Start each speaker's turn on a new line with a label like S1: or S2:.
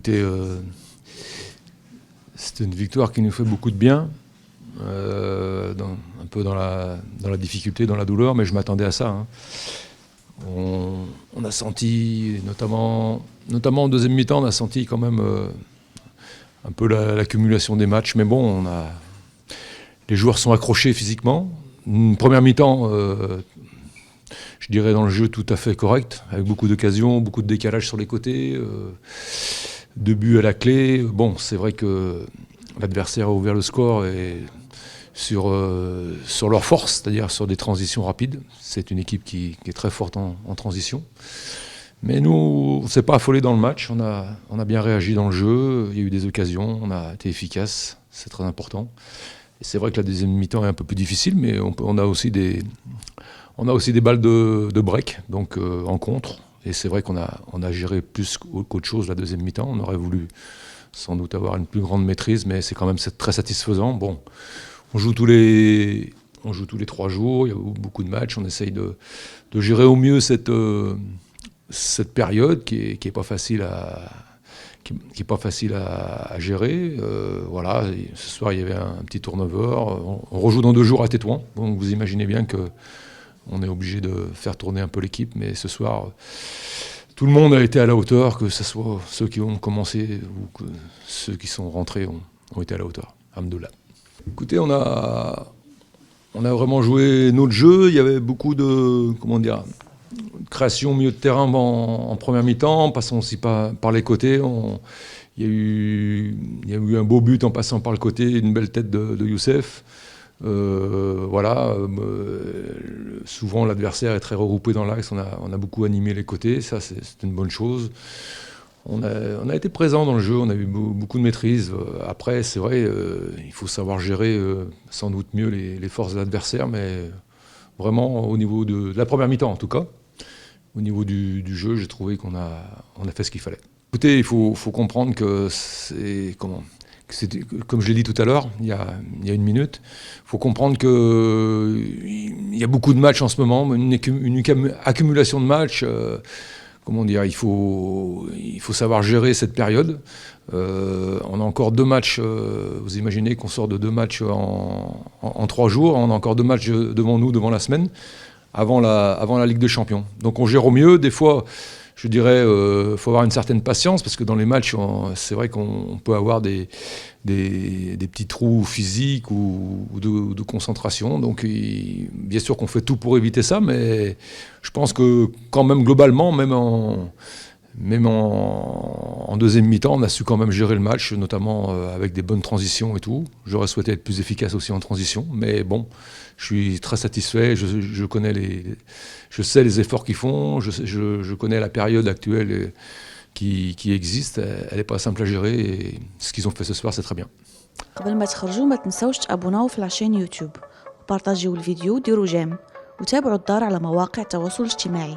S1: écoutez, c'est une victoire qui nous fait beaucoup de bien, un peu dans la difficulté, dans la douleur, mais je m'attendais à ça. Hein. On a senti, notamment en deuxième mi-temps, on a senti quand même un peu l'accumulation des matchs. Mais bon, les joueurs sont accrochés physiquement. Une première mi-temps, je dirais dans le jeu tout à fait correct, avec beaucoup d'occasions, beaucoup de décalage sur les côtés, 2 buts à la clé. Bon, c'est vrai que l'adversaire a ouvert le score et sur leur force, c'est-à-dire sur des transitions rapides. C'est une équipe qui est très forte en transition. Mais nous, on ne s'est pas affolé dans le match, on a bien réagi dans le jeu, il y a eu des occasions, on a été efficace, c'est très important. Et c'est vrai que la deuxième mi-temps est un peu plus difficile, mais on a aussi des balles de break, donc en contre. Et c'est vrai qu'on a géré plus qu'autre chose la deuxième mi-temps, on aurait voulu sans doute avoir une plus grande maîtrise, mais c'est quand même très satisfaisant. Bon, on joue tous les 3 jours, il y a beaucoup de matchs, on essaye de gérer au mieux cette période qui est pas facile à gérer. Voilà, ce soir il y avait un petit turnover. On rejoue dans 2 jours à Tétouan, donc vous imaginez bien qu'on est obligé de faire tourner un peu l'équipe, mais ce soir tout le monde a été à la hauteur, que ce soit ceux qui ont commencé ou que ceux qui sont rentrés ont été à la hauteur. Alhamdoulilah. Écoutez, on a vraiment joué notre jeu. Il y avait beaucoup de création au milieu de terrain en première mi-temps, passant aussi par les côtés. Il y a eu un beau but en passant par le côté, une belle tête de Youssef. Voilà, souvent l'adversaire est très regroupé dans l'axe, on a beaucoup animé les côtés, ça c'est une bonne chose. On a été présent dans le jeu, on a eu beaucoup de maîtrise. Après, c'est vrai, il faut savoir gérer sans doute mieux les forces de l'adversaire, mais vraiment au niveau de la première mi-temps en tout cas, au niveau du jeu, j'ai trouvé qu'on a fait ce qu'il fallait. Écoutez, il faut comprendre que c'est comme je l'ai dit tout à l'heure, il y a 1 minute, il faut comprendre qu'il y a beaucoup de matchs en ce moment, une accumulation de matchs. Il faut savoir gérer cette période. On a encore 2 matchs, vous imaginez qu'on sort de 2 matchs en 3 jours, on a encore 2 matchs devant nous, devant la semaine, avant la Ligue des Champions. Donc on gère au mieux, des fois, je dirais, faut avoir une certaine patience, parce que dans les matchs, c'est vrai qu'on peut avoir des petits trous physiques ou de concentration. Donc, bien sûr qu'on fait tout pour éviter ça, mais je pense que quand même, globalement, même en deuxième mi-temps, on a su quand même gérer le match, notamment avec des bonnes transitions et tout. J'aurais souhaité être plus efficace aussi en transition, mais bon, je suis très satisfait. Je sais les efforts qu'ils font, je connais la période actuelle qui existe. Elle n'est pas simple à gérer et ce qu'ils ont fait ce soir, c'est très bien.
S2: قبل ما تخرجوا ما تنسوش تابوناو في العشان يوتيوب وبارطاجيو الفيديو وديروا جيم وتابعوا الدار على مواقع التواصل الاجتماعي.